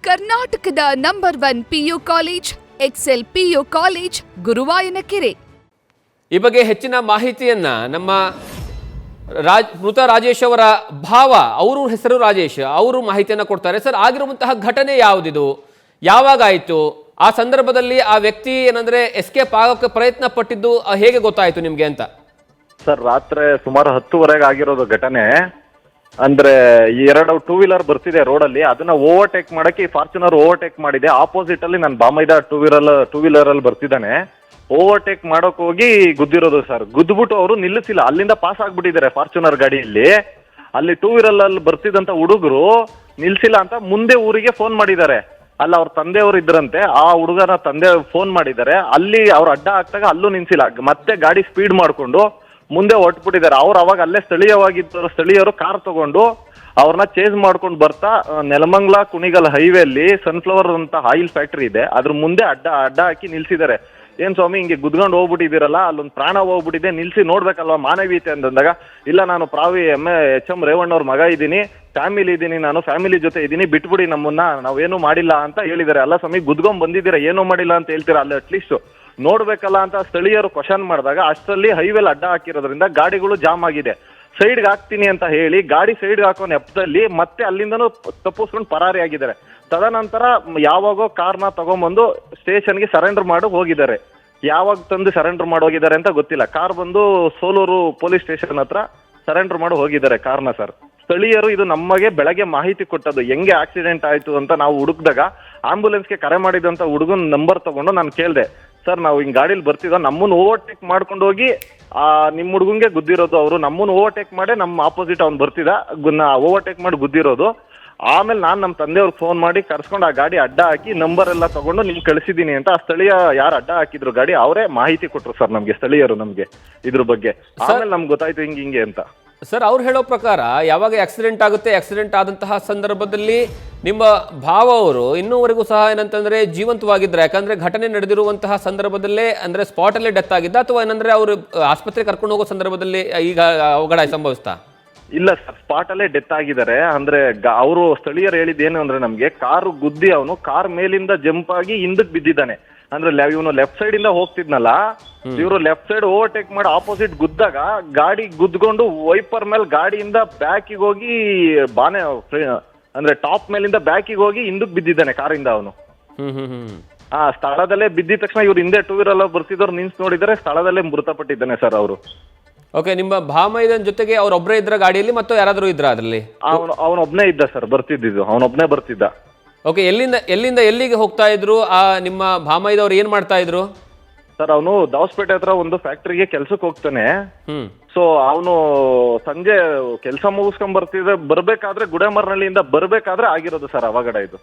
ಕರ್ನಾಟಕದ number 1 PU college Excel PU college Guruvayanakere. ಈ ಬಗ್ಗೆ ಹೆಚ್ಚಿನ ಮಾಹಿತಿಯನ್ನ ನಮ್ಮ ಮೃತ ರಾಜೇಶ್ ಅವರ ಭಾವ, ಅವರು ಹೆಸರು ರಾಜೇಶ್, ಅವರು ಮಾಹಿತಿಯನ್ನ ಕೊಡ್ತಾರೆ. ಸರ್, ಆಗಿರುವಂತಹ ಘಟನೆ ಯಾವುದಿದು, ಯಾವಾಗ ಆಯಿತು, ಆ ಸಂದರ್ಭದಲ್ಲಿ ಆ ವ್ಯಕ್ತಿ ಏನಂದ್ರೆ ಎಸ್ಕೇಪ್ ಆಗೋಕ್ಕೆ ಪ್ರಯತ್ನ ಪಟ್ಟಿದ್ದು ಹೇಗೆ ಗೊತ್ತಾಯಿತು ನಿಮ್ಗೆ ಅಂತ? ಸರ್, ರಾತ್ರಿ ಸುಮಾರು 10:30 ಆಗಿರೋದು ಘಟನೆ. ಅಂದ್ರೆ 2 ಟೂ ವೀಲರ್ ಬರ್ತಿದೆ ರೋಡಲ್ಲಿ, ಅದನ್ನ ಓವರ್ಟೇಕ್ ಮಾಡಕ್ಕೆ ಈ ಫಾರ್ಚುನರ್ ಓವರ್ಟೇಕ್ ಮಾಡಿದೆ. ಆಪೋಸಿಟ್ ಅಲ್ಲಿ ನನ್ನ ಬಾಮೈದ ಟೂ ವೀಲರ್ ಅಲ್ಲಿ ಬರ್ತಿದ್ದಾನೆ. ಓವರ್ಟೇಕ್ ಮಾಡೋಕ್ ಹೋಗಿ ಗುದ್ದಿರೋದು ಸರ್. ಗುದ್ಬಿಟ್ಟು ಅವರು ನಿಲ್ಲಿಸಿಲ್ಲ, ಅಲ್ಲಿಂದ ಪಾಸ್ ಆಗ್ಬಿಟ್ಟಿದ್ದಾರೆ ಫಾರ್ಚುನರ್ ಗಾಡಿಯಲ್ಲಿ. ಅಲ್ಲಿ ಟೂ ವೀಲರ್ ಅಲ್ಲಿ ಬರ್ತಿದ್ದಂತ ಹುಡುಗರು ನಿಲ್ಸಿಲ್ಲ ಅಂತ ಮುಂದೆ ಊರಿಗೆ ಫೋನ್ ಮಾಡಿದ್ದಾರೆ. ಅಲ್ಲಿ ಅವ್ರ ತಂದೆಯವರು ಇದ್ರಂತೆ, ಆ ಹುಡುಗನ ತಂದೆ ಫೋನ್ ಮಾಡಿದ್ದಾರೆ. ಅಲ್ಲಿ ಅವ್ರು ಅಡ್ಡ ಹಾಕ್ದಾಗ ಅಲ್ಲೂ ನಿಲ್ಸಿಲ್ಲ, ಮತ್ತೆ ಗಾಡಿ ಸ್ಪೀಡ್ ಮಾಡ್ಕೊಂಡು ಮುಂದೆ ಹೊಟ್ಬಿಟ್ಟಿದ್ದಾರೆ. ಅವ್ರು ಅವಾಗ ಅಲ್ಲೇ ಸ್ಥಳೀಯರು ಕಾರ್ ತಗೊಂಡು ಅವ್ರನ್ನ ಚೇಸ್ ಮಾಡ್ಕೊಂಡು ಬರ್ತಾ ನೆಲಮಂಗ್ಲ ಕುಣಿಗಲ್ ಹೈವೇ ಅಲ್ಲಿ ಸನ್ಫ್ಲವರ್ ಅಂತ ಆಯಿಲ್ ಫ್ಯಾಕ್ಟರಿ ಇದೆ, ಅದ್ರ ಮುಂದೆ ಅಡ್ಡ ಹಾಕಿ ನಿಲ್ಸಿದ್ದಾರೆ. ಏನ್ ಸ್ವಾಮಿ ಹಿಂಗೆ ಗುದ್ಕೊಂಡು ಹೋಗ್ಬಿಟ್ಟಿದ್ದೀರಲ್ಲ, ಅಲ್ಲೊಂದು ಪ್ರಾಣ ಹೋಗ್ಬಿಟ್ಟಿದೆ, ನಿಲ್ಸಿ ನೋಡ್ಬೇಕಲ್ವಾ ಮಾನವೀಯತೆ ಅಂತಂದಾಗ, ಇಲ್ಲ ನಾನು HM ರೇವಣ್ಣವ್ರ ಮಗ ಇದ್ದೀನಿ, ಫ್ಯಾಮಿಲಿ ಇದ್ದೀನಿ, ನಾನು ಫ್ಯಾಮಿಲಿ ಜೊತೆ ಇದ್ದೀನಿ, ಬಿಟ್ಬಿಡಿ ನಮ್ಮನ್ನ, ನಾವೇನು ಮಾಡಿಲ್ಲ ಅಂತ ಹೇಳಿದ್ದಾರೆ. ಅಲ್ಲ ಸ್ವಾಮಿ, ಗುದ್ಕೊಂಡ್ ಬಂದಿದ್ದೀರಾ, ಏನೂ ಮಾಡಿಲ್ಲ ಅಂತ ಹೇಳ್ತೀರಾ, ಅಲ್ಲಿ ಅಟ್ಲೀಸ್ಟ್ ನೋಡ್ಬೇಕಲ್ಲ ಅಂತ ಸ್ಥಳೀಯರು ಕ್ವಶನ್ ಮಾಡಿದಾಗ ಅಷ್ಟರಲ್ಲಿ ಹೈವೇಲ್ ಅಡ್ಡ ಹಾಕಿರೋದ್ರಿಂದ ಗಾಡಿಗಳು ಜಾಮ್ ಆಗಿದೆ. ಸೈಡ್ಗೆ ಹಾಕ್ತೀನಿ ಅಂತ ಹೇಳಿ ಗಾಡಿ ಸೈಡ್ಗೆ ಹಾಕೋ ನೆಪದಲ್ಲಿ ಮತ್ತೆ ಅಲ್ಲಿಂದನೂ ತಪ್ಪಿಸ್ಕೊಂಡು ಪರಾರಿ ಆಗಿದ್ದಾರೆ. ತದನಂತರ ಯಾವಾಗೋ ಕಾರ್ನ ತಗೊಂಡ್ಬಂದು ಸ್ಟೇಷನ್ಗೆ ಸರೆಂಡರ್ ಮಾಡಿ ಹೋಗಿದ್ದಾರೆ. ಯಾವಾಗ ತಂದು ಸರೆಂಡರ್ ಮಾಡಿ ಹೋಗಿದ್ದಾರೆ ಅಂತ ಗೊತ್ತಿಲ್ಲ. ಕಾರ್ ಬಂದು ಸೋಲೂರು ಪೊಲೀಸ್ ಸ್ಟೇಷನ್ ಹತ್ರ ಸರೆಂಡರ್ ಮಾಡಿ ಹೋಗಿದ್ದಾರೆ ಕಾರ್ನ ಸರ್. ಸ್ಥಳೀಯರು ಇದು ನಮಗೆ ಬೆಳಗ್ಗೆ ಮಾಹಿತಿ ಕೊಟ್ಟದ್ದು, ಹೆಂಗೆ ಆಕ್ಸಿಡೆಂಟ್ ಆಯ್ತು ಅಂತ ನಾವು ಹುಡುಕ್ದಾಗ ಆಂಬುಲೆನ್ಸ್ಗೆ ಕರೆ ಮಾಡಿದಂತ ಹುಡುಗನ ನಂಬರ್ ತಗೊಂಡು ನಾನು ಕೇಳಿದೆ, ಸರ್ ನಾವು ಹಿಂಗ್ ಗಾಡಿಲಿ ಬರ್ತಿದ್ದ, ನಮ್ಮನ್ನು ಓವರ್ಟೇಕ್ ಮಾಡ್ಕೊಂಡು ಹೋಗಿ ನಿಮ್ಮ ಹುಡುಗಂಗೆ ಗುದ್ದಿರೋದು, ಅವರು ನಮ್ಮನ್ನು ಓವರ್ಟೇಕ್ ಮಾಡಿ ನಮ್ಮ ಆಪೋಸಿಟ್ ಅವ್ನು ಬರ್ತಿದ್ದ, ಓವರ್ಟೇಕ್ ಮಾಡಿ ಗುದ್ದಿರೋದು. ಆಮೇಲೆ ನಾನು ನಮ್ಮ ತಂದೆಯವ್ರಿಗೆ ಫೋನ್ ಮಾಡಿ ಕರ್ಸ್ಕೊಂಡು ಆ ಗಾಡಿ ಅಡ್ಡ ಹಾಕಿ ನಂಬರ್ ಎಲ್ಲ ತಗೊಂಡು ನಿಮ್ಗೆ ಕಳಿಸಿದ್ದೀನಿ ಅಂತ ಆ ಸ್ಥಳೀಯ ಯಾರು ಅಡ್ಡ ಹಾಕಿದ್ರು ಗಾಡಿ ಅವರೇ ಮಾಹಿತಿ ಕೊಟ್ರು ಸರ್ ನಮ್ಗೆ, ಸ್ಥಳೀಯರು ನಮ್ಗೆ ಇದ್ರ ಬಗ್ಗೆ. ಆಮೇಲೆ ನಮ್ಗೆ ಗೊತ್ತಾಯ್ತು ಹಿಂಗೆ ಅಂತ. ಸರ್, ಅವ್ರು ಹೇಳೋ ಪ್ರಕಾರ ಯಾವಾಗ ಆಕ್ಸಿಡೆಂಟ್ ಆಗುತ್ತೆ, ಆಕ್ಸಿಡೆಂಟ್ ಆದಂತಹ ಸಂದರ್ಭದಲ್ಲಿ ನಿಮ್ಮ ಭಾವ ಅವರು ಇನ್ನೂವರೆಗೂ ಸಹ ಏನಂತಂದ್ರೆ ಜೀವಂತವಾಗಿದ್ದಾರೆ. ಯಾಕಂದ್ರೆ ಘಟನೆ ನಡೆದಿರುವಂತಹ ಸಂದರ್ಭದಲ್ಲೇ ಅಂದ್ರೆ ಸ್ಪಾಟ್ ಅಲ್ಲೇ ಡೆತ್ ಆಗಿದ್ದ, ಅಥವಾ ಏನಂದ್ರೆ ಅವರು ಆಸ್ಪತ್ರೆ ಕರ್ಕೊಂಡು ಹೋಗೋ ಸಂದರ್ಭದಲ್ಲಿ ಈಗ ಅವಘಡ ಸಂಭವಿಸ್ತಾ? ಇಲ್ಲ ಸರ್, ಸ್ಪಾಟ್ ಅಲ್ಲೇ ಡೆತ್ ಆಗಿದ್ದಾರೆ. ಅಂದ್ರೆ ಅವರು ಸ್ಥಳೀಯರು ಹೇಳಿದ್ದೇನು ಅಂದ್ರೆ, ನಮ್ಗೆ ಕಾರು ಗುದ್ದಿ ಅವನು ಕಾರ್ ಮೇಲಿಂದ ಜಂಪ್ ಆಗಿ ಹಿಂದಕ್ಕೆ ಬಿದ್ದಿದ್ದಾನೆ. ಅಂದ್ರೆ ಇವನು ಲೆಫ್ಟ್ ಸೈಡ್ ಇಂದ ಹೋಗ್ತಿದ್ನಲ್ಲ, ಇವರು ಲೆಫ್ಟ್ ಸೈಡ್ ಓವರ್ಟೇಕ್ ಮಾಡಿ ಆಪೋಸಿಟ್ ಗುದ್ದಾಗ ಗಾಡಿ ಗುದ್ಕೊಂಡು ವೈಪರ್ ಮೇಲೆ ಗಾಡಿಯಿಂದ ಬ್ಯಾಕಿಗೆ ಹೋಗಿ ಅಂದ್ರೆ ಟಾಪ್ ಮೇಲಿಂದ ಬ್ಯಾಕಿಗೆ ಹೋಗಿ ಹಿಂದಕ್ಕೆ ಬಿದ್ದಿದ್ದಾನೆ ಕಾರಿಂದ ಅವನು. ಸ್ಥಳದಲ್ಲೇ ಬಿದ್ದಿದ ತಕ್ಷಣ ಇವ್ರು ಹಿಂದೆ ಟೂ ವೀಲರ್ ಬರ್ತಿದ್ದವ್ರು ನಿನ್ಸ್ ನೋಡಿದರೆ ಸ್ಥಳದಲ್ಲೇ ಮೃತಪಟ್ಟಿದ್ದಾನೆ ಸರ್ ಅವರು. ಓಕೆ, ನಿಮ್ಮ ಭಾಮೈದನ್ ಜೊತೆಗೆ ಅವ್ರೊಬ್ರೇ ಇದ್ರ ಗಾಡಿಯಲ್ಲಿ, ಮತ್ತು ಯಾರಾದ್ರೂ ಇದ್ರ ಅದರಲ್ಲಿ? ಅವನೊಬ್ನೇ ಇದ್ದ ಸರ್, ಬರ್ತಿದ್ದು ಅವನೊಬ್ನೇ ಬರ್ತಿದ್ದ. ಓಕೆ, ಎಲ್ಲಿಂದ ಎಲ್ಲಿಗೆ ಹೋಗ್ತಾ ಇದ್ರು ನಿಮ್ಮ ಭಾಮೈದವ್ರು, ಏನ್ ಮಾಡ್ತಾ ಇದ್ರು ಸರ್? ಅವನು ದಾವಸ್ಪೇಟೆ ಹತ್ರ ಒಂದು ಫ್ಯಾಕ್ಟ್ರಿಗೆ ಕೆಲ್ಸಕ್ಕೆ ಹೋಗ್ತಾನೆ. ಸೊ ಅವನು ಸಂಜೆ ಕೆಲಸ ಮುಗಿಸ್ಕೊಂಡ್ ಬರ್ಬೇಕಾದ್ರೆ ಗುಡೇಮರ್ನಹಳ್ಳಿಯಿಂದ ಬರ್ಬೇಕಾದ್ರೆ ಆಗಿರೋದು ಸರ್ ಅವಘಡ ಇದು.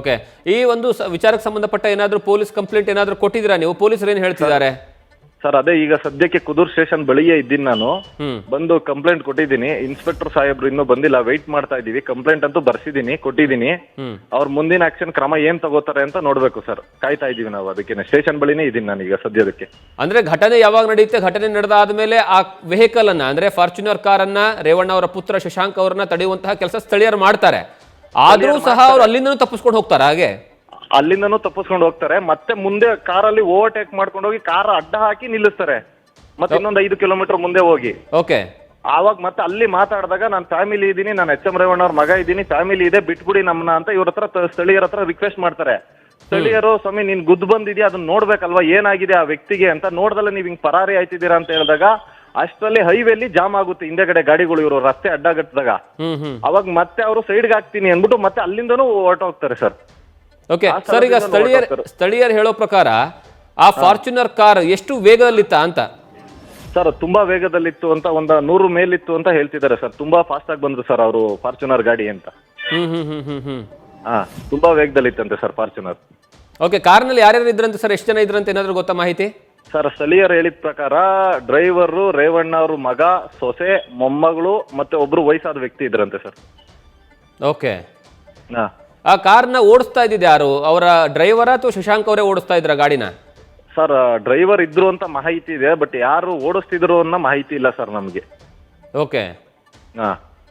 ಓಕೆ, ಈ ಒಂದು ವಿಚಾರಕ್ಕೆ ಸಂಬಂಧಪಟ್ಟ ಏನಾದ್ರೂ ಪೊಲೀಸ್ ಕಂಪ್ಲೇಂಟ್ ಏನಾದ್ರೂ ಕೊಟ್ಟಿದ್ದೀರಾ ನೀವು? ಪೊಲೀಸರು ಏನ್ ಹೇಳ್ತಿದ್ದಾರೆ ಸರ್? ಅದೇ ಈಗ ಸದ್ಯಕ್ಕೆ ಕುದೂರ್ ಸ್ಟೇಷನ್ ಬಳಿಯೇ ಇದ್ದೀನಿ ನಾನು, ಬಂದು ಕಂಪ್ಲೇಂಟ್ ಕೊಟ್ಟಿದ್ದೀನಿ. ಇನ್ಸ್ಪೆಕ್ಟರ್ ಸಾಹೇಬ್ರು ಇನ್ನೂ ಬಂದಿಲ್ಲ, ವೆಯ್ಟ್ ಮಾಡ್ತಾ ಇದೀವಿ. ಕಂಪ್ಲೇಂಟ್ ಅಂತೂ ಬರ್ಸಿದ್ದೀನಿ, ಕೊಟ್ಟಿದ್ದೀನಿ. ಅವ್ರ ಮುಂದಿನ ಆಕ್ಷನ್ ಕ್ರಮ ಏನ್ ತಗೋತಾರೆ ಅಂತ ನೋಡ್ಬೇಕು ಸರ್, ಕಾಯ್ತಾ ಇದೀವಿ ನಾವು. ಅದಕ್ಕೆ ಸ್ಟೇಷನ್ ಬಳಿನೇ ಇದ್ದೀನಿ ನಾನು ಈಗ ಸದ್ಯದಕ್ಕೆ. ಅಂದ್ರೆ ಘಟನೆ ಯಾವಾಗ ನಡೆಯುತ್ತೆ, ಘಟನೆ ನಡೆದಾದ್ಮೇಲೆ ಆ ವೆಹಿಕಲ್ ಅನ್ನ ಅಂದ್ರೆ ಫಾರ್ಚುನರ್ ಕಾರ್ ಅನ್ನ ರೇವಣ್ಣ ಅವರ ಪುತ್ರ ಶಶಾಂಕ್ ಅವರನ್ನ ತಡೆಯುವಂತಹ ಕೆಲಸ ಸ್ಥಳೀಯರು ಮಾಡ್ತಾರೆ. ಆದ್ರೂ ಸಹ ಅವ್ರು ಅಲ್ಲಿಂದನೂ ತಪ್ಪಿಸ್ಕೊಂಡು ಹೋಗ್ತಾರೆ. ಹಾಗೆ ಅಲ್ಲಿಂದನೂ ತಪ್ಪಿಸ್ಕೊಂಡು ಹೋಗ್ತಾರೆ, ಮತ್ತೆ ಮುಂದೆ ಕಾರಲ್ಲಿ ಓವರ್ಟೇಕ್ ಮಾಡ್ಕೊಂಡು ಹೋಗಿ ಕಾರ್ ಅಡ್ಡ ಹಾಕಿ ನಿಲ್ಲಿಸ್ತಾರೆ, ಮತ್ತೆ ಇನ್ನೊಂದು 5 ಕಿಲೋಮೀಟರ್ ಮುಂದೆ ಹೋಗಿ. ಓಕೆ, ಆವಾಗ ಮತ್ತೆ ಅಲ್ಲಿ ಮಾತಾಡಿದಾಗ ನಾನು ಫ್ಯಾಮಿಲಿ ಇದ್ದೀನಿ, ನಾನು HM ರೇವಣ್ಣ ಅವ್ರ ಮಗ ಇದ್ದೀನಿ, ಫ್ಯಾಮಿಲಿ ಇದೆ, ಬಿಟ್ಬಿಡಿ ನಮ್ಮನ್ನ ಅಂತ ಇವ್ರ ಹತ್ರ ಸ್ಥಳೀಯರ ಹತ್ರ ರಿಕ್ವೆಸ್ಟ್ ಮಾಡ್ತಾರೆ. ಸ್ಥಳೀಯರು, ಸ್ವಾಮಿ ನೀನ್ ಗುದ್ದು ಬಂದಿದ್ಯಾ, ಅದನ್ನ ನೋಡ್ಬೇಕಲ್ವಾ ಏನಾಗಿದೆ ಆ ವ್ಯಕ್ತಿಗೆ ಅಂತ. ನೋಡ್ದಲ್ಲ ನೀವ್ ಹಿಂಗ್ ಪರಾರಿ ಆಯ್ತಿದ್ದೀರಾ ಅಂತ ಹೇಳಿದಾಗ ಅಷ್ಟರಲ್ಲಿ ಹೈವೇಲಿ ಜಾಮ್ ಆಗುತ್ತೆ ಹಿಂದೆಗಡೆ ಗಾಡಿಗಳು, ಇವರು ರಸ್ತೆ ಅಡ್ಡಗಟ್ಟಿದಾಗ. ಅವಾಗ ಮತ್ತೆ ಅವರು ಸೈಡ್ಗೆ ಹಾಕ್ತೀನಿ ಅಂದ್ಬಿಟ್ಟು ಮತ್ತೆ ಅಲ್ಲಿಂದನೂ ಹೊರಟೋಗ್ತಾರೆ ಸರ್. ಓಕೆ ಸರ್, ಈಗ ಸ್ಥಳೀಯರು ಹೇಳೋ ಪ್ರಕಾರ ಆ ಫಾರ್ಚುನರ್ ಕಾರ್ ಎಷ್ಟು ವೇಗದಲ್ಲಿತ್ತ ಅಂತ? ಸರ್ ತುಂಬಾ ವೇಗದಲ್ಲಿತ್ತು ಅಂತ, 100 ಮೇಲಿತ್ತು ಅಂತ ಹೇಳ್ತಿದ್ದಾರೆ ಸರ್. ತುಂಬಾ ಫಾಸ್ಟ್ ಆಗಿ ಬಂದ್ರು ಸರ್ ಅವರು ಫಾರ್ಚುನರ್ ಗಾಡಿ ಅಂತ. ತುಂಬಾ ವೇಗದಲ್ಲಿತ್ತಂತೆ ಸರ್ ಫಾರ್ಚುನರ್. ಓಕೆ, ಕಾರ್ನಲ್ಲಿ ಯಾರ್ಯಾರು ಇದ್ರಂತೆ ಸರ್? ಎಷ್ಟು ಜನ ಇದ್ರಂತೆ, ಏನಾದ್ರು ಗೊತ್ತಾ ಮಾಹಿತಿ? ಸರ್ ಸ್ಥಳೀಯರು ಹೇಳಿದ ಪ್ರಕಾರ ಡ್ರೈವರು, ರೇವಣ್ಣ ಅವ್ರ ಮಗ, ಸೊಸೆ, ಮೊಮ್ಮಗಳು ಮತ್ತೆ ಒಬ್ರು ವಯಸ್ಸಾದ ವ್ಯಕ್ತಿ ಇದ್ರಂತೆ ಸರ್. ಓಕೆ, ಆ ಕಾರ್ನ ಓಡಿಸ್ತಾ ಇದ್ದಿದ್ದು ಯಾರು? ಅವರ ಡ್ರೈವರ ಅಥವಾ ಶಶಾಂಕ್ ಅವರೇ ಓಡಿಸ್ತಾ ಇದ್ರ ಗಾಡಿನ? ಸರ್ ಡ್ರೈವರ್ ಇದ್ರು ಅಂತ ಮಾಹಿತಿ ಇದೆ, ಬಟ್ ಯಾರು ಓಡಿಸ್ತಿದ್ರು ಅನ್ನೋ ಮಾಹಿತಿ ಇಲ್ಲ ಸರ್ ನಮ್ಗೆ. ಓಕೆ,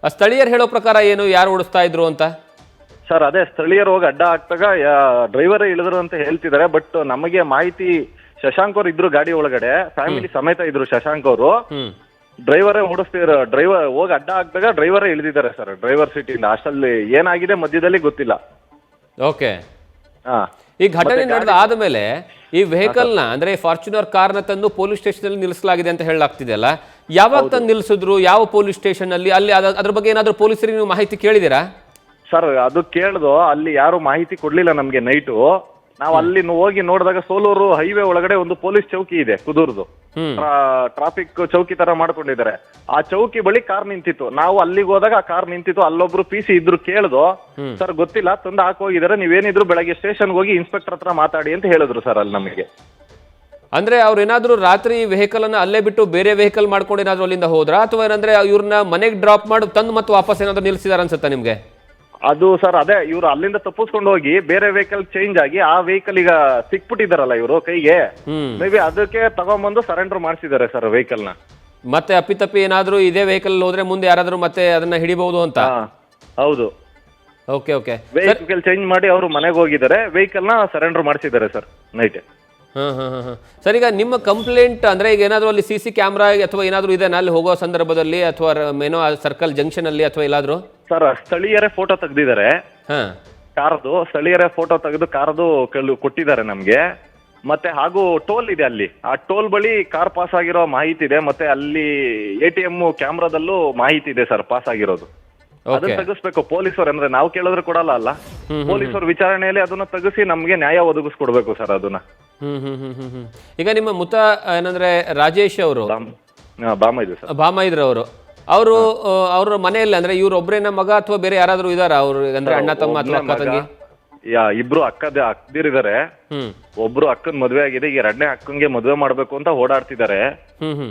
ಸ್ಥಳೀಯರು ಹೇಳೋ ಪ್ರಕಾರ ಏನು, ಯಾರು ಓಡಿಸ್ತಾ ಇದ್ರು ಅಂತ? ಸರ್ ಅದೇ ಸ್ಥಳೀಯರು ಹೋಗಿ ಅಡ್ಡ ಹಾಕ್ದಾಗ ಡ್ರೈವರೇ ಇಳಿದ್ರು ಅಂತ ಹೇಳ್ತಿದ್ದಾರೆ. ಬಟ್ ನಮಗೆ ಮಾಹಿತಿ ಶಶಾಂಕ್ ಅವ್ರು ಇದ್ರು ಗಾಡಿ ಒಳಗಡೆ, ಫ್ಯಾಮಿಲಿ ಸಮೇತ ಇದ್ರು ಶಶಾಂಕ್ ಅವರು. ಡ್ರೈವರೇ ಡ್ರೈವರ್ ಹೋಗಿ ಅಡ್ಡ ಹಾಕಿದಾಗ ಡ್ರೈವರೇ ಇಳಿದಿದ್ದಾರೆ ಸರ್, ಡ್ರೈವರ್ ಸೀಟಿಂದ. ಅಷ್ಟಲ್ಲಿ ಏನಾಗಿದೆ ಮಧ್ಯದಲ್ಲಿ ಗೊತ್ತಿಲ್ಲ. ಓಕೆ. ಹಾ, ಈ ಘಟನೆ ನಡೆದ ಆದ್ಮೇಲೆ ಈ ವೆಹಿಕಲ್ ನ ಅಂದ್ರೆ ಫಾರ್ಚುನರ್ ಕಾರ್ನ ತಂದು ಪೊಲೀಸ್ ಸ್ಟೇಷನ್ ಅಲ್ಲಿ ನಿಲ್ಲಿಸಲಾಗಿದೆ ಅಂತ ಹೇಳಲಾಗ್ತಿದೆ ಅಲ್ಲ, ಯಾವಾಗ ತಂದು ನಿಲ್ಲಿಸಿದ್ರು, ಯಾವ ಪೊಲೀಸ್ ಸ್ಟೇಷನ್ ಅಲ್ಲಿ? ಅಲ್ಲಿ ಅದ್ರ ಬಗ್ಗೆ ಏನಾದ್ರು ಪೊಲೀಸರಿಗೆ ನೀವು ಮಾಹಿತಿ ಕೇಳಿದಿರಾ? ಸರ್ ಅದು ಕೇಳ್ದು ಅಲ್ಲಿ ಯಾರು ಮಾಹಿತಿ ಕೊಡ್ಲಿಲ್ಲ ನಮ್ಗೆ. ನೈಟು ನಾವು ಅಲ್ಲಿ ಹೋಗಿ ನೋಡಿದಾಗ ಸೋಲೂರು ಹೈವೇ ಒಳಗಡೆ ಒಂದು ಪೊಲೀಸ್ ಚೌಕಿ ಇದೆ, ಕುದೂರ್ದು ಟ್ರಾಫಿಕ್ ಚೌಕಿ ತರ ಮಾಡ್ಕೊಂಡಿದ್ದಾರೆ. ಆ ಚೌಕಿ ಬಳಿ ಕಾರ್ ನಿಂತಿತ್ತು. ನಾವು ಅಲ್ಲಿಗೆ ಹೋದಾಗ ಆ ಕಾರ್ ನಿಂತಿತ್ತು. ಅಲ್ಲೊಬ್ರು PC ಇದ್ರು, ಕೇಳ್ದು ಸರ್ ಗೊತ್ತಿಲ್ಲ, ತಂದು ಹಾಕೋಗಿದ್ದಾರೆ, ನೀವೇನಿದ್ರು ಬೆಳಗ್ಗೆ ಸ್ಟೇಷನ್ಗೆ ಹೋಗಿ ಇನ್ಸ್ಪೆಕ್ಟರ್ ಹತ್ರ ಮಾತಾಡಿ ಅಂತ ಹೇಳಿದ್ರು ಸರ್ ಅಲ್ಲಿ ನಮಗೆ. ಅಂದ್ರೆ ಅವ್ರು ಏನಾದ್ರು ರಾತ್ರಿ ವೆಹಿಕಲ್ ಅನ್ನ ಅಲ್ಲೇ ಬಿಟ್ಟು ಬೇರೆ ವೆಹಿಕಲ್ ಮಾಡ್ಕೊಂಡು ಏನಾದ್ರು ಅಲ್ಲಿಂದ ಹೋದ್ರಾ, ಅಥವಾ ಏನಂದ್ರೆ ಇವ್ರನ್ನ ಮನೆಗೆ ಡ್ರಾಪ್ ಮಾಡಿ ತಂದು ಮತ್ತೆ ವಾಪಸ್ ಏನಾದ್ರು ನಿಲ್ಸಿದಾರ ಅನ್ಸುತ್ತಾ ನಿಮ್ಗೆ? ಅದು ಸರ್ ಅದೇ, ಇವ್ರು ಅಲ್ಲಿಂದ ತಪ್ಪಿಸ್ಕೊಂಡು ಹೋಗಿ ಬೇರೆ ವೆಹಿಕಲ್ ಚೇಂಜ್ ಆಗಿ ಆ ವೆಹಿಕಲ್ ಈಗ ಸಿಕ್ಬಿಟ್ಟಿದಾರಲ್ಲ ಇವರು ಕೈಗೆ, ಮೇ ಬಿ ಅದಕ್ಕೆ ತಗೊಂಡ್ಬಂದು ಸರೆಂಡರ್ ಮಾಡಿಸಿದ್ದಾರೆ ಸರ್ ವೆಹಿಕಲ್ ನ. ಮತ್ತೆ ಅಪ್ಪಿತಪ್ಪಿ ಏನಾದ್ರು ಇದೇ ವೆಹಿಕಲ್ ಹೋದ್ರೆ ಮುಂದೆ ಯಾರಾದ್ರೂ ಮತ್ತೆ ಅದನ್ನ ಹಿಡಿಬಹುದು ಅಂತ? ಹೌದು. Okay okay. ವೆಹಿಕಲ್ ಚೇಂಜ್ ಮಾಡಿ ಅವರು ಮನೆಗೆ ಹೋಗಿದ್ದಾರೆ, ವೆಹಿಕಲ್ ನ ಸರೆಂಡರ್ ಮಾಡಿಸಿದ್ದಾರೆ ಸರ್ ನೈಟ್. ಸರ್, ಈಗ ನಿಮ್ಮ ಕಂಪ್ಲೇಂಟ್ ಅಂದ್ರೆ ಈಗ ಏನಾದ್ರು ಅಲ್ಲಿ CC ಕ್ಯಾಮ್ರಾ ಅಥವಾ ಏನಾದ್ರು ಇದೆ ಅಲ್ಲಿ ಹೋಗೋ ಸಂದರ್ಭದಲ್ಲಿ, ಅಥವಾ ಏನೋ ಸರ್ಕಲ್ ಜಂಕ್ಷನ್ ಅಲ್ಲಿ ಅಥವಾ ಎಲ್ಲಾದ್ರೂ? ಸರ್ ಸ್ಥಳೀಯರೇ ಫೋಟೋ ತೆಗ್ದಿದ್ದಾರೆ ಕಾರ್ದು, ಸ್ಥಳೀಯರೇ ಫೋಟೋ ತೆಗೆದು ಕಾರ್ದು ಕೊಟ್ಟಿದ್ದಾರೆ ನಮ್ಗೆ. ಮತ್ತೆ ಹಾಗೂ ಟೋಲ್ ಇದೆ ಅಲ್ಲಿ, ಆ ಟೋಲ್ ಬಳಿ ಕಾರ್ ಪಾಸ್ ಆಗಿರೋ ಮಾಹಿತಿ ಇದೆ. ಮತ್ತೆ ಅಲ್ಲಿ ATM ಕ್ಯಾಮ್ರಾದಲ್ಲೂ ಮಾಹಿತಿ ಇದೆ ಸರ್ ಪಾಸ್ ಆಗಿರೋದು. ಅದನ್ನ ತೆಗಿಸ್ಬೇಕು ಪೊಲೀಸರು, ಅಂದ್ರೆ ನಾವು ಕೇಳಿದ್ರೆ ಕೊಡಲ್ಲ ಅಲ್ಲ, ಪೊಲೀಸರು ವಿಚಾರಣೆಯಲ್ಲಿ ಅದನ್ನ ತೆಗಿಸಿ ನಮ್ಗೆ ನ್ಯಾಯ ಒದಗಿಸ್ಕೊಡ್ಬೇಕು ಸರ್ ಅದನ್ನ. ಈಗ ನಿಮ್ಮ ಮುತ ಏನಂದ್ರೆ ರಾಜೇಶ್ ಅವರು ಬಾಮೈದ್ರವರು, ಅವ್ರ ಮನೆಯಲ್ಲಿ ಅಂದ್ರೆ ಇವ್ರ ಒಬ್ರೇನ ಮಗ ಅಥವಾ ಬೇರೆ ಯಾರಾದ್ರೂ ಇದಾರ ಅವ್ರು, ಅಂದ್ರೆ ಅಣ್ಣ ತಮ್ಮ ಅಥವಾ ಅಕ್ಕ ತಂಗಿ? ಇಬ್ರು ಅಕ್ಕದಿರಿದ್ದಾರೆ. ಒಬ್ರು ಅಕ್ಕನ್ ಮದ್ವೆ ಆಗಿದೆ, ಈಗ ಎರಡನೇ ಅಕ್ಕನ್ಗೆ ಮದ್ವೆ ಮಾಡ್ಬೇಕು ಅಂತ ಓಡಾಡ್ತಿದ್ದಾರೆ.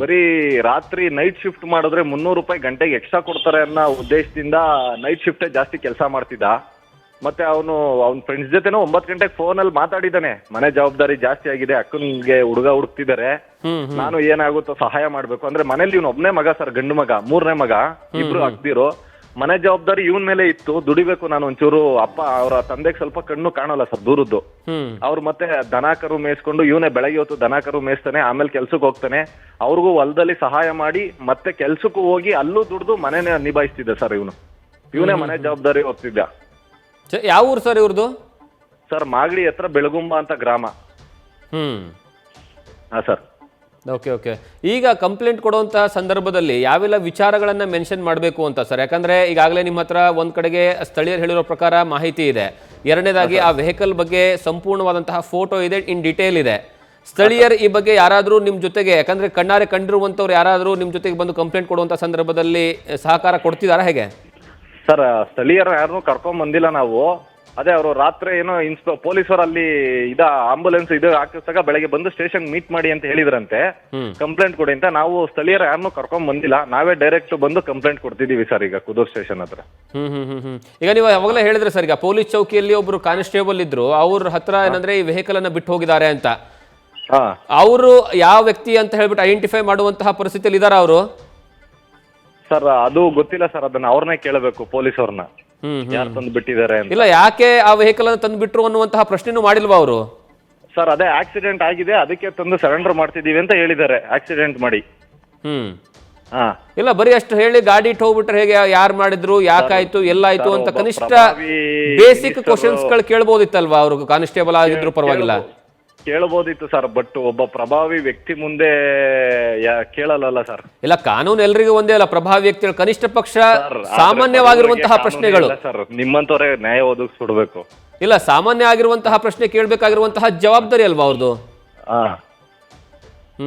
ಬರೀ ರಾತ್ರಿ ನೈಟ್ ಶಿಫ್ಟ್ ಮಾಡಿದ್ರೆ 300 ರೂಪಾಯಿ ಗಂಟೆಗೆ ಎಕ್ಸ್ಟ್ರಾ ಕೊಡ್ತಾರೆ ಅನ್ನೋ ಉದ್ದೇಶದಿಂದ ನೈಟ್ ಶಿಫ್ಟೇ ಜಾಸ್ತಿ ಕೆಲಸ ಮಾಡ್ತಿದ್ದ. ಮತ್ತೆ ಅವನು ಅವ್ನ ಫ್ರೆಂಡ್ಸ್ ಜೊತೆನೂ 9 ಗಂಟೆಗೆ ಫೋನಲ್ಲಿ ಮಾತಾಡಿದ್ದಾನೆ, ಮನೆ ಜವಾಬ್ದಾರಿ ಜಾಸ್ತಿ ಆಗಿದೆ, ಅಕ್ಕನ್ಗೆ ಹುಡುಗ ಹುಡುಕ್ತಿದ್ದಾರೆ, ನಾನು ಏನಾಗುತ್ತೋ ಸಹಾಯ ಮಾಡ್ಬೇಕು ಅಂದ್ರೆ. ಮನೇಲಿ ಇವ್ನ ಒಬ್ನೇ ಮಗ ಸರ್, ಗಂಡು ಮಗ, 3ನೇ ಮಗ, ಇಬ್ರು ಅಕ್ದಿರು. ಮನೆ ಜವಾಬ್ದಾರಿ ಇವನ್ ಮೇಲೆ ಇತ್ತು, ದುಡಿಬೇಕು ನಾನು ಒಂಚೂರು. ಅಪ್ಪ ಅವರ ತಂದೆಗೆ ಸ್ವಲ್ಪ ಕಣ್ಣು ಕಾಣಲ್ಲ ಸರ್, ದೂರದ್ದು. ಅವ್ರು ಮತ್ತೆ ದನ ಕರು ಮೇಯಿಸ್ಕೊಂಡು ಇವನೇ ಬೆಳಗ್ಗೆ ಹೊತ್ತು ದನ ಕರು ಮೇಯಿಸ್ತಾನೆ, ಆಮೇಲೆ ಕೆಲ್ಸಕ್ಕೆ ಹೋಗ್ತಾನೆ. ಅವ್ರಿಗೂ ಹೊಲದಲ್ಲಿ ಸಹಾಯ ಮಾಡಿ ಮತ್ತೆ ಕೆಲ್ಸಕ್ಕೂ ಹೋಗಿ ಅಲ್ಲೂ ದುಡ್ದು ಮನೆನೇ ನಿಭಾಯಿಸ್ತಿದ್ದ ಸರ್ ಇವನು. ಇವನೇ ಮನೆ ಜವಾಬ್ದಾರಿ ಹೋಗ್ತಿದ್ದ. ಯಾವ ಊರು ಸರ್ ಇವ್ರದ್ದು? ಸರ್ ಮಾಗಡಿ ಹತ್ರ ಬೆಳಗುಂಬ ಅಂತ ಗ್ರಾಮ. ಹಾ ಸರ್. Okay okay. ಈಗ ಕಂಪ್ಲೇಂಟ್ ಕೊಡುವಂತಹ ಸಂದರ್ಭದಲ್ಲಿ ಯಾವೆಲ್ಲ ವಿಚಾರಗಳನ್ನ ಮೆನ್ಷನ್ ಮಾಡಬೇಕು ಅಂತ ಸರ್? ಯಾಕಂದ್ರೆ ಈಗಾಗಲೇ ನಿಮ್ಮ ಹತ್ರ ಒಂದ್ ಕಡೆಗೆ ಸ್ಥಳೀಯರು ಹೇಳಿರೋ ಪ್ರಕಾರ ಮಾಹಿತಿ ಇದೆ, ಎರಡನೇದಾಗಿ ಆ ವೆಹಿಕಲ್ ಬಗ್ಗೆ ಸಂಪೂರ್ಣವಾದಂತಹ ಫೋಟೋ ಇದೆ, ಇನ್ ಡಿಟೇಲ್ ಇದೆ. ಸ್ಥಳೀಯರು ಈ ಬಗ್ಗೆ ಯಾರಾದರೂ ನಿಮ್ಮ ಜೊತೆಗೆ, ಯಾಕಂದ್ರೆ ಕಣ್ಣಾರೆ ಕಂಡಿರುವಂತವ್ರು ಯಾರಾದರೂ ನಿಮ್ಮ ಜೊತೆಗೆ ಬಂದು ಕಂಪ್ಲೇಂಟ್ ಕೊಡುವಂತ ಸಂದರ್ಭದಲ್ಲಿ ಸಹಕಾರ ಕೊಡ್ತಿದಾರಾ ಹೇಗೆ? ಸರ್ ಸ್ಥಳೀಯರು ಯಾರನ್ನೂ ಕರ್ಕೊಂಡ್ ಬಂದಿಲ್ಲ ನಾವು. ಅದೇ ಅವರು ರಾತ್ರಿ ಏನೋ ಪೊಲೀಸರು ಅಲ್ಲಿ ಆಂಬುಲೆನ್ಸ್ ಹಾಕಿದಾಗ ಬೆಳಗ್ಗೆ ಬಂದು ಸ್ಟೇಷನ್ ಮೀಟ್ ಮಾಡಿ ಅಂತ ಹೇಳಿದ್ರಂತೆ, ಕಂಪ್ಲೇಂಟ್ ಕೊಡಿ ಅಂತ. ನಾವು ಸ್ಥಳೀಯರು ಯಾರನ್ನೂ ಕರ್ಕೊಂಡ್ ಬಂದಿಲ್ಲ, ನಾವೇ ಡೈರೆಕ್ಟ್ ಬಂದು ಕಂಪ್ಲೇಂಟ್ ಕೊಡ್ತಿದೀವಿ ಸರ್ ಈಗ ಕುದೂರ್ ಸ್ಟೇಷನ್ ಹತ್ರ. ಈಗ ನೀವು ಅವಾಗಲೇ ಹೇಳಿದ್ರೆ ಸರ್, ಈಗ ಪೊಲೀಸ್ ಚೌಕಿಯಲ್ಲಿ ಒಬ್ರು ಕಾನ್ಸ್ಟೇಬಲ್ ಇದ್ರು, ಅವ್ರ ಹತ್ರ ಏನಂದ್ರೆ ಈ ವೆಹಿಕಲ್ ಅನ್ನ ಬಿಟ್ಟು ಹೋಗಿದ್ದಾರೆ ಅಂತ. ಅವರು ಯಾವ ವ್ಯಕ್ತಿ ಅಂತ ಹೇಳ್ಬಿಟ್ಟು ಐಡೆಂಟಿಫೈ ಮಾಡುವಂತಹ ಪರಿಸ್ಥಿತಿಯಲ್ಲಿ ಇದಾರ ಅವರು? ಸರ್ ಅದು ಗೊತ್ತಿಲ್ಲ ಸರ್, ಅದನ್ನ ಅವ್ರನ್ನೇ ಕೇಳಬೇಕು ಪೊಲೀಸವ್ರನ್ನ, ಯಾರು ತಂದು ಬಿಟ್ಟಿದ್ದಾರೆ ಅಂತ. ಇಲ್ಲ, ಯಾಕೆ ಆ ವೆಹಿಕಲ್ ಅನ್ನು ತಂದು ಬಿಟ್ರು ಅನ್ನುವಂತಹ ಪ್ರಶ್ನೆನೂ ಮಾಡಿಲ್ವಾ ಅವರು? ಸರ್ ಅದೇ ಆಕ್ಸಿಡೆಂಟ್ ಆಗಿದೆ, ಅದಕ್ಕೆ ತಂದು ಸರೆಂಡರ್ ಮಾಡ್ತಿದೀವಿ ಅಂತ ಹೇಳಿದ್ದಾರೆ, ಆಕ್ಸಿಡೆಂಟ್ ಮಾಡಿ. ಇಲ್ಲ, ಬರೀ ಅಷ್ಟು ಹೇಳಿ ಗಾಡಿ ಇಟ್ಟು ಹೋಗ್ಬಿಟ್ರೆ ಹೇಗೆ? ಯಾರು ಮಾಡಿದ್ರು, ಯಾಕಾಯ್ತು, ಎಲ್ಲಾಯ್ತು ಅಂತ ಕನಿಷ್ಠ ಬೇಸಿಕ್ ಕ್ವಶನ್ಸ್ ಗಳು ಕೇಳ್ಬೋದಿತ್ತಲ್ವಾ? ಅವರು ಕಾನ್ಸ್ಟೇಬಲ್ ಆಗಿದ್ರು ಪರವಾಗಿಲ್ಲ, ಕೇಳಬಹುದಿತ್ತು ಸರ್. ಬಟ್ ಒಬ್ಬ ಪ್ರಭಾವಿ ವ್ಯಕ್ತಿ ಮುಂದೆ ಕೇಳಲ್ಲ ಸರ್. ಇಲ್ಲ, ಕಾನೂನು ಎಲ್ರಿಗೂ ಒಂದೇ ಅಲ್ಲ, ಪ್ರಭಾವಿ ವ್ಯಕ್ತಿಗಳು ಕನಿಷ್ಠ ಪಕ್ಷ ಸಾಮಾನ್ಯವಾಗಿರುವಂತಹ ಪ್ರಶ್ನೆಗಳು ಸರ್, ನಿಮ್ಮಂತವರೇ ನ್ಯಾಯ ಒದಗಿಸ್ಕೊಡ್ಬೇಕು. ಇಲ್ಲ, ಸಾಮಾನ್ಯ ಆಗಿರುವಂತಹ ಪ್ರಶ್ನೆ ಕೇಳಬೇಕಾಗಿರುವಂತಹ ಜವಾಬ್ದಾರಿ ಅಲ್ವಾ ಅವ್ರದ್ದು?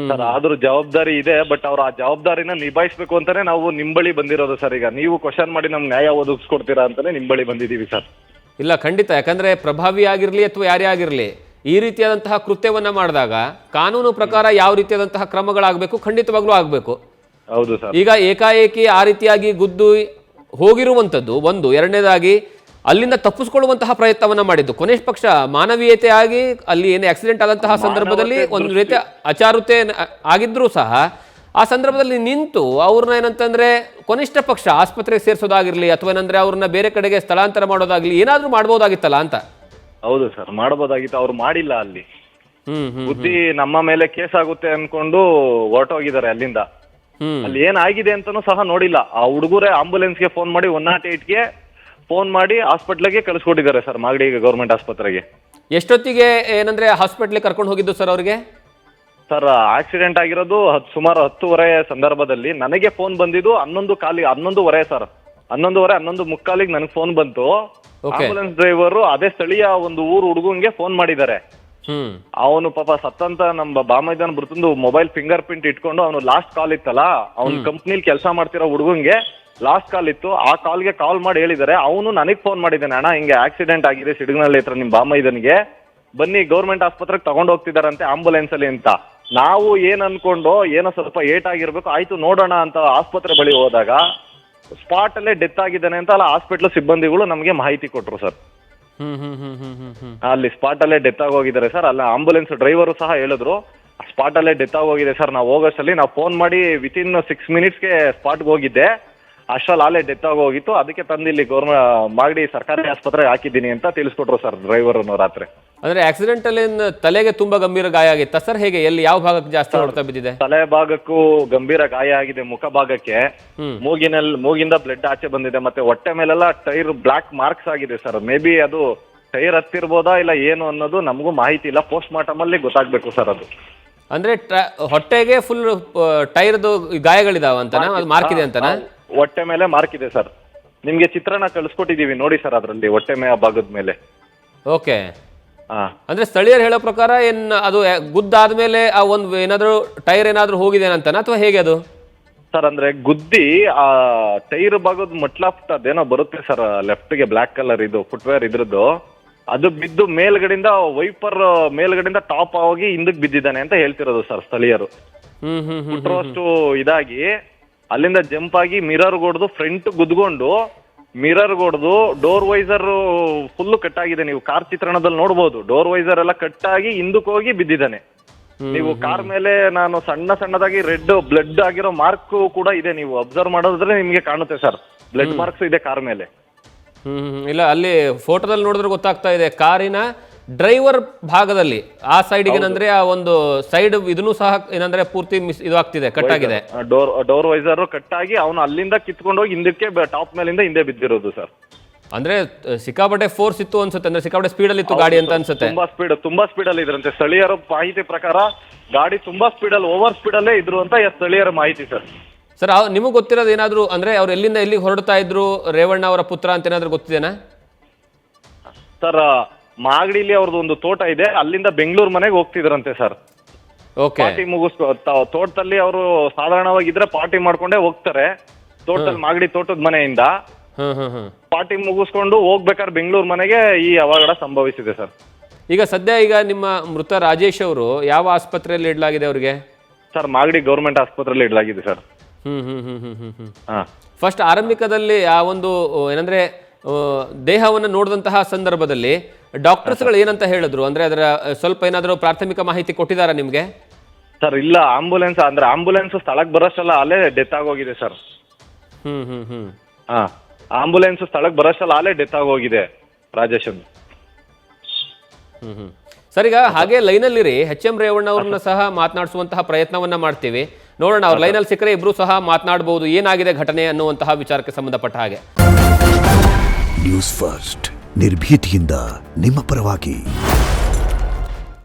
ಸರ್ ಆದ್ರೂ ಜವಾಬ್ದಾರಿ ಇದೆ, ಬಟ್ ಅವ್ರು ಆ ಜವಾಬ್ದಾರಿನ ನಿಭಾಯಿಸ್ಬೇಕು ಅಂತಾನೆ ನಾವು ನಿಂಬಳಿ ಬಂದಿರೋದು ಸರ್. ಈಗ ನೀವು ಕ್ವಶನ್ ಮಾಡಿ ನಮ್ಗೆ ನ್ಯಾಯ ಒದಗಿಸ್ಕೊಡ್ತೀರಾ ಅಂತಾನೆ ನಿಂಬಳಿ ಬಂದಿದೀವಿ ಸರ್. ಇಲ್ಲ, ಖಂಡಿತ. ಯಾಕಂದ್ರೆ ಪ್ರಭಾವಿ ಆಗಿರ್ಲಿ ಅಥವಾ ಯಾರೇ ಆಗಿರ್ಲಿ, ಈ ರೀತಿಯಾದಂತಹ ಕೃತ್ಯವನ್ನ ಮಾಡಿದಾಗ ಕಾನೂನು ಪ್ರಕಾರ ಯಾವ ರೀತಿಯಾದಂತಹ ಕ್ರಮಗಳಾಗಬೇಕು ಖಂಡಿತವಾಗ್ಲೂ ಆಗಬೇಕು. ಹೌದು ಸರ್. ಈಗ ಏಕಾಏಕಿ ಆ ರೀತಿಯಾಗಿ ಗುದ್ದು ಹೋಗಿರುವಂಥದ್ದು ಒಂದು, ಎರಡನೇದಾಗಿ ಅಲ್ಲಿಂದ ತಪ್ಪಿಸ್ಕೊಳ್ಳುವಂತಹ ಪ್ರಯತ್ನವನ್ನ ಮಾಡಿದ್ದು, ಕೊನೆ ಪಕ್ಷ ಮಾನವೀಯತೆ ಆಗಿ ಅಲ್ಲಿ ಏನೇ ಆಕ್ಸಿಡೆಂಟ್ ಆದಂತಹ ಸಂದರ್ಭದಲ್ಲಿ ಒಂದು ರೀತಿಯ ಅಚಾರುತೆ ಆಗಿದ್ರೂ ಸಹ ಆ ಸಂದರ್ಭದಲ್ಲಿ ನಿಂತು ಅವ್ರನ್ನ ಏನಂತಂದ್ರೆ ಕನಿಷ್ಠ ಪಕ್ಷ ಆಸ್ಪತ್ರೆಗೆ ಸೇರಿಸೋದಾಗಿರ್ಲಿ ಅಥವಾ ಏನಂದ್ರೆ ಅವ್ರನ್ನ ಬೇರೆ ಕಡೆಗೆ ಸ್ಥಳಾಂತರ ಮಾಡೋದಾಗ್ಲಿ ಏನಾದ್ರೂ ಮಾಡ್ಬೋದಾಗಿತ್ತಲ್ಲ ಅಂತ. ಹೌದು ಸರ್, ಮಾಡಬಹುದಾಗಿತ್ತು, ಅವ್ರು ಮಾಡಿಲ್ಲ. ಅಲ್ಲಿ ಬುದ್ಧಿ ನಮ್ಮ ಮೇಲೆ ಕೇಸ್ ಆಗುತ್ತೆ ಅನ್ಕೊಂಡು ಹೊರಟೋಗಿದ್ದಾರೆ ಅಲ್ಲಿಂದ. ಅಲ್ಲಿ ಏನಾಗಿದೆ ಅಂತಾನೂ ಸಹ ನೋಡಿಲ್ಲ. ಆ ಹುಡುಗರೇ ಆಂಬುಲೆನ್ಸ್ಗೆ ಫೋನ್ ಮಾಡಿ 108ಗೆ ಫೋನ್ ಮಾಡಿ ಹಾಸ್ಪಿಟ್ಲಿಗೆ ಕಳಿಸ್ಕೊಟ್ಟಿದ್ದಾರೆ ಸರ್, ಮಾಗಡಿ ಗೌರ್ಮೆಂಟ್ ಆಸ್ಪತ್ರೆಗೆ. ಎಷ್ಟೊತ್ತಿಗೆ ಏನಂದ್ರೆ ಹಾಸ್ಪಿಟ್ಲಿಗೆ ಕರ್ಕೊಂಡು ಹೋಗಿದ್ದು ಸರ್ ಅವ್ರಿಗೆ? ಸರ್ ಆಕ್ಸಿಡೆಂಟ್ ಆಗಿರೋದು ಸುಮಾರು 10:30 ಸಂದರ್ಭದಲ್ಲಿ. ನನಗೆ ಫೋನ್ ಬಂದಿದ್ದು 11:15 ಸರ್. 11:30 ನನಗೆ ಫೋನ್ ಬಂತು. ಆಂಬುಲೆನ್ಸ್ ಡ್ರೈವರ್ ಅದೇ ಸ್ಥಳೀಯ ಒಂದು ಊರು ಹುಡುಗಂಗೆ ಫೋನ್ ಮಾಡಿದ್ದಾರೆ. ಅವನು ಪಾಪ ಸತ್ತಂತ ನಮ್ಮ ಬಾಮೈದನ್ ಬರ್ತಂದು ಮೊಬೈಲ್ ಫಿಂಗರ್ ಪ್ರಿಂಟ್ ಇಟ್ಕೊಂಡು ಅವನು ಲಾಸ್ಟ್ ಕಾಲ್ ಇತ್ತಲ್ಲ, ಅವ್ನ ಕಂಪ್ನಿಲಿ ಕೆಲಸ ಮಾಡ್ತಿರೋ ಹುಡುಗಂಗೆ ಲಾಸ್ಟ್ ಕಾಲ್ ಇತ್ತು. ಆ ಕಾಲ್ಗೆ ಕಾಲ್ ಮಾಡಿ ಹೇಳಿದ್ದಾರೆ. ಅವನು ನನಗೆ ಫೋನ್ ಮಾಡಿದ್ದಾನೆ, ಅಣ್ಣ ಹಿಂಗೆ ಆಕ್ಸಿಡೆಂಟ್ ಆಗಿದೆ ಸಿಡಗ್ನಳ್ಳಿ ಹತ್ರ ನಿಮ್ ಬಾಮೈದನ್ಗೆ, ಬನ್ನಿ ಗೌರ್ಮೆಂಟ್ ಆಸ್ಪತ್ರೆಗೆ ತಗೊಂಡು ಹೋಗ್ತಿದಾರಂತೆ ಆಂಬುಲೆನ್ಸ್ ಅಲ್ಲಿ ಅಂತ. ನಾವು ಏನ್ ಅನ್ಕೊಂಡು ಏನೋ ಸ್ವಲ್ಪ ಏಟ್ ಆಗಿರ್ಬೇಕು, ಆಯ್ತು ನೋಡೋಣ ಅಂತ ಆಸ್ಪತ್ರೆ ಬಳಿ ಹೋದಾಗ ಸ್ಪಾಟ್ ಅಲ್ಲೇ ಡೆತ್ ಆಗಿದ್ದಾನೆ ಅಂತ ಅಲ್ಲ ಹಾಸ್ಪಿಟ್ಲ್ ಸಿಬ್ಬಂದಿಗಳು ನಮಗೆ ಮಾಹಿತಿ ಕೊಟ್ರು ಸರ್. ಅಲ್ಲಿ ಸ್ಪಾಟ್ ಅಲ್ಲೇ ಡೆತ್ ಆಗೋಗಿದ್ದಾರೆ ಸರ್. ಅಲ್ಲ ಆಂಬುಲೆನ್ಸ್ ಡ್ರೈವರು ಸಹ ಹೇಳಿದ್ರು ಸ್ಪಾಟ್ ಅಲ್ಲೇ ಡೆತ್ ಆಗೋಗಿದೆ ಸರ್. ನಾವು ಹೋಗೋಷ್ಟಲ್ಲಿ ನಾವು ಫೋನ್ ಮಾಡಿ ವಿತಿನ್ 6 ಮಿನಿಟ್ಸ್ಗೆ ಸ್ಪಾಟ್ಗೆ ಹೋಗಿದ್ದೆ, ಅಷ್ಟರಲ್ಲಿ ಅಲ್ಲೇ ಡೆತ್ ಆಗೋಗಿತ್ತು. ಅದಕ್ಕೆ ತಂದು ಇಲ್ಲಿ ಮಾಗಡಿ ಸರ್ಕಾರಿ ಆಸ್ಪತ್ರೆಗೆ ಹಾಕಿದ್ದೀನಿ ಅಂತ ತಿಳಿಸ್ಕೊಟ್ರು ಸರ್ ಡ್ರೈವರ್ ರಾತ್ರಿ. ಅಂದ್ರೆ ಆಕ್ಸಿಡೆಂಟ್ ಅಲ್ಲಿ ತಲೆಗೆ ತುಂಬಾ ಗಂಭೀರ ಗಾಯ ಆಗಿತ್ತ ಸರ್? ಹೇಗೆ, ಎಲ್ಲಿ, ಯಾವ ಭಾಗಕ್ಕೆ ಜಾಸ್ತಿ ಹೊಡೆತ ಬಿದ್ದಿದೆ? ತಲೆ ಭಾಗಕ್ಕೂ ಗಂಭೀರ ಗಾಯ ಆಗಿದೆ, ಮುಖ ಭಾಗಕ್ಕೆ, ಮೂಗಿಂದ ಬ್ಲಡ್ ಆಚೆ ಬಂದಿದೆ, ಮತ್ತೆ ಹೊಟ್ಟೆ ಮೇಲೆಲ್ಲ ಟೈರ್ ಬ್ಲಾಕ್ ಮಾರ್ಕ್ಸ್ ಆಗಿದೆ ಸರ್. ಮೇ ಬಿ ಅದು ಟೈರ್ ಹತ್ತಿರ್ಬೋದಾ ಇಲ್ಲ ಏನು ಅನ್ನೋದು ನಮಗೂ ಮಾಹಿತಿ ಇಲ್ಲ. ಪೋಸ್ಟ್ ಮಾರ್ಟಮ್ ಅಲ್ಲಿ ಗೊತ್ತಾಗ್ಬೇಕು ಸರ್ ಅದು. ಅಂದ್ರೆ ಹೊಟ್ಟೆಗೆ ಫುಲ್ ಟೈರ್ದು ಗಾಯಗಳಿದಾವ ಅಂತನಾ, ಅದು ಮಾರ್ಕ್ ಇದೆ ಅಂತನಾ? ಹೊಟ್ಟೆ ಮೇಲೆ ಮಾರ್ಕ್ ಇದೆ ಸರ್. ನಿಮ್ಗೆ ಚಿತ್ರಣ ಕಳಿಸ್ಕೊಟ್ಟಿದೀವಿ ನೋಡಿ ಸರ್, ಅದರಲ್ಲಿ ಹೊಟ್ಟೆ ಭಾಗದ ಮೇಲೆ. ಓಕೆ. ಅಂದ್ರೆ ಸ್ಥಳೀಯರು ಹೇಳೋ ಪ್ರಕಾರ ಏನ್ ಅದು ಗುದ್ದಾದ್ಮೇಲೆ ಆ ಒಂದು ಏನಾದ್ರು ಟೈರ್ ಏನಾದ್ರು ಹೋಗಿದೆ ಅಂತನಾ ಅಥವಾ ಹೇಗೆ ಅದು ಸರ್? ಅಂದ್ರೆ ಗುದ್ದಿ ಆ ಟೈರ್ ಭಾಗದ ಮಟ್ಲಾಫ್ಟ್ ಅದೇನೋ ಬರುತ್ತೆ ಸರ್, ಲೆಫ್ಟ್ಗೆ ಬ್ಲಾಕ್ ಕಲರ್ ಇದು ಫುಟ್ವೇರ್ ಇದ್ರದ್ದು, ಅದು ಬಿದ್ದು ಮೇಲ್ಗಡೆಯಿಂದ ವೈಪರ್ ಮೇಲ್ಗಡೆಯಿಂದ ಟಾಪ್ ಆಗಿ ಹಿಂದಕ್ಕೆ ಬಿದ್ದಿದ್ದಾನೆ ಅಂತ ಹೇಳ್ತಿರೋದು ಸರ್ ಸ್ಥಳೀಯರು. ಫುಟ್ರೋಷ್ಟು ಇದಾಗಿ ಅಲ್ಲಿಂದ ಜಂಪ್ ಆಗಿ ಮಿರರ್ ಹೊಡೆದು ಫ್ರಂಟ್ ಗುದ್ಕೊಂಡು ಮಿರರ್ ಹೊಡೆದು ಡೋರ್ ವೈಸರ್ ಫುಲ್ ಕಟ್ ಆಗಿದೆ. ನೀವು ಕಾರ್ ಚಿತ್ರಣದಲ್ಲಿ ನೋಡ್ಬೋದು, ಡೋರ್ ವೈಸರ್ ಎಲ್ಲ ಕಟ್ ಆಗಿ ಹಿಂದಕ್ಕೆ ಹೋಗಿ ಬಿದ್ದಿದ್ದಾನೆ. ನೀವು ಕಾರ್ ಮೇಲೆ ನಾನು ಸಣ್ಣದಾಗಿ ರೆಡ್ ಬ್ಲಡ್ ಆಗಿರೋ ಮಾರ್ಕ್ ಕೂಡ ಇದೆ, ನೀವು ಅಬ್ಸರ್ವ್ ಮಾಡೋದ್ರೆ ನಿಮ್ಗೆ ಕಾಣುತ್ತೆ ಸರ್, ಬ್ಲಡ್ ಮಾರ್ಕ್ಸ್ ಇದೆ ಕಾರ್ ಮೇಲೆ. ಇಲ್ಲ, ಅಲ್ಲಿ ಫೋಟೋದಲ್ಲಿ ನೋಡಿದ್ರೆ ಗೊತ್ತಾಗ್ತಾ ಇದೆ ಕಾರಿನ ಡ್ರೈವರ್ ಭಾಗದಲ್ಲಿ ಆ ಸೈಡ್ಗೆ ಏನಂದ್ರೆ ಆ ಒಂದು ಸೈಡ್ ಇದನ್ನು ಸಹ ಏನಂದ್ರೆ ಪೂರ್ತಿ ಇದು ಆಗ್ತಿದೆ, ಕಟ್ ಆಗಿದೆ. ಡೋರ್ ವೈಸರ್ ಕಟ್ ಆಗಿ ಅವನು ಅಲ್ಲಿಂದ ಕಿತ್ಕೊಂಡು ಹೋಗಿ ಹಿಂದಕ್ಕೆ ಟಾಪ್ ಮೇಲಿಂದ ಹಿಂದೆ ಬಿದ್ದಿರೋದು ಸರ್. ಅಂದ್ರೆ ಸಿಕ್ಕಾಪಟ್ಟೆ ಫೋರ್ಸ್ ಇತ್ತು ಅನ್ಸುತ್ತೆ, ಅಂದ್ರೆ ಸಿಕ್ಕಾಪಟ್ಟೆ ಸ್ಪೀಡ್ ಅಲ್ಲಿ ಇತ್ತು ಗಾಡಿ ಅಂತ ಅನ್ಸುತ್ತೆ. ತುಂಬಾ ಸ್ಪೀಡ್ ಅಲ್ಲಿ ಇದ್ರಂತೆ ಸ್ಥಳೀಯರ ಮಾಹಿತಿ ಪ್ರಕಾರ. ಗಾಡಿ ತುಂಬಾ ಸ್ಪೀಡ್ ಅಲ್ಲಿ, ಓವರ್ ಸ್ಪೀಡ್ ಅಲ್ಲೇ ಇದ್ರು ಅಂತ ಸ್ಥಳೀಯರ ಮಾಹಿತಿ ಸರ್. ಸರ್, ನಿಮಗೆ ಗೊತ್ತಿರೋದು ಏನಾದ್ರು ಅಂದ್ರೆ ಅವ್ರು ಎಲ್ಲಿಂದ ಎಲ್ಲಿಗೆ ಹೊರಡ್ತಾ ಇದ್ರು, ರೇವಣ್ಣ ಅವರ ಪುತ್ರ ಅಂತ ಏನಾದ್ರು ಗೊತ್ತಿದೆನಾ ಸರ್? ಮಾಗಡಿಲಿ ಅವ್ರದ್ದು ಒಂದು ತೋಟ ಇದೆ, ಅಲ್ಲಿಂದ ಬೆಂಗಳೂರು ಮನೆಗೆ ಹೋಗ್ತಿದ್ರಂತೆ ಸರ್. ಪಾರ್ಟಿ ತೋಟದಲ್ಲಿ ಅವರು ಸಾಧಾರಣವಾಗಿದ್ರೆ ಪಾರ್ಟಿ ಮಾಡ್ಕೊಂಡೇ ಹೋಗ್ತಾರೆ. ತೋಟದಲ್ಲಿ ಮಾಗಡಿ ತೋಟದ ಮನೆಯಿಂದ ಪಾರ್ಟಿ ಮುಗಿಸ್ಕೊಂಡು ಹೋಗ್ಬೇಕಾದ್ರೆ ಬೆಂಗಳೂರು ಮನೆಗೆ ಈ ಅವಘಡ ಸಂಭವಿಸಿದೆ ಸರ್. ಈಗ ಸದ್ಯ ನಿಮ್ಮ ಮೃತ ರಾಜೇಶ್ ಅವರು ಯಾವ ಆಸ್ಪತ್ರೆಯಲ್ಲಿ ಇಡಲಾಗಿದೆ ಅವ್ರಿಗೆ? ಸರ್, ಮಾಗಡಿ ಗೌರ್ಮೆಂಟ್ ಆಸ್ಪತ್ರೆಯಲ್ಲಿ ಇಡಲಾಗಿದೆ ಸರ್. ಫಸ್ಟ್ ಆರಂಭಿಕದಲ್ಲಿ ಆ ಒಂದು ಏನಂದ್ರೆ ದೇಹವನ್ನು ನೋಡಿದಂತಹ ಸಂದರ್ಭದಲ್ಲಿ ಡಾಕ್ಟರ್ಸ್ಗಳು ಏನಂತ ಹೇಳಿದ್ರು? ಅಂದ್ರೆ ಅದರ ಸ್ವಲ್ಪ ಏನಾದರೂ ಪ್ರಾಥಮಿಕ ಮಾಹಿತಿ ಕೊಟ್ಟಿದಾರಾ ನಿಮ್ಗೆ? ಸರ್ ಇಲ್ಲ, ಆಂಬುಲೆನ್ಸ್ ಸ್ಥಳಕ್ಕೆ ಬರೋಷ್ಟಲ್ಲ ಅಲ್ಲೇ ಡೆತ್ ಆಗೋಗಿದೆ ಸರ್. ಆಂಬುಲೆನ್ಸ್ ಸ್ಥಳಕ್ಕೆ ಬರೋಷ್ಟಲ್ಲ ಅಲ್ಲೇ ಡೆತ್ ಆಗೋಗಿದೆ ರಾಜೇಶ್. ಸರ್, ಈಗ ಹಾಗೆ ಲೈನಲ್ಲಿರಿ, HM ರೇವಣ್ಣ ಅವ್ರನ್ನ ಸಹ ಮಾತನಾಡಿಸುವಂತಹ ಪ್ರಯತ್ನವನ್ನ ಮಾಡ್ತೀವಿ. ನೋಡೋಣ, ಅವ್ರ ಲೈನಲ್ಲಿ ಸಿಕ್ಕರೆ ಇಬ್ರು ಸಹ ಮಾತನಾಡಬಹುದು ಏನಾಗಿದೆ ಘಟನೆ ಅನ್ನುವಂತಹ ವಿಚಾರಕ್ಕೆ ಸಂಬಂಧಪಟ್ಟ ಹಾಗೆ. ನ್ಯೂಸ್ ಫಸ್ಟ್, ನಿರ್ಭೀತಿಯಿಂದ ನಿಮ್ಮ ಪರವಾಗಿ.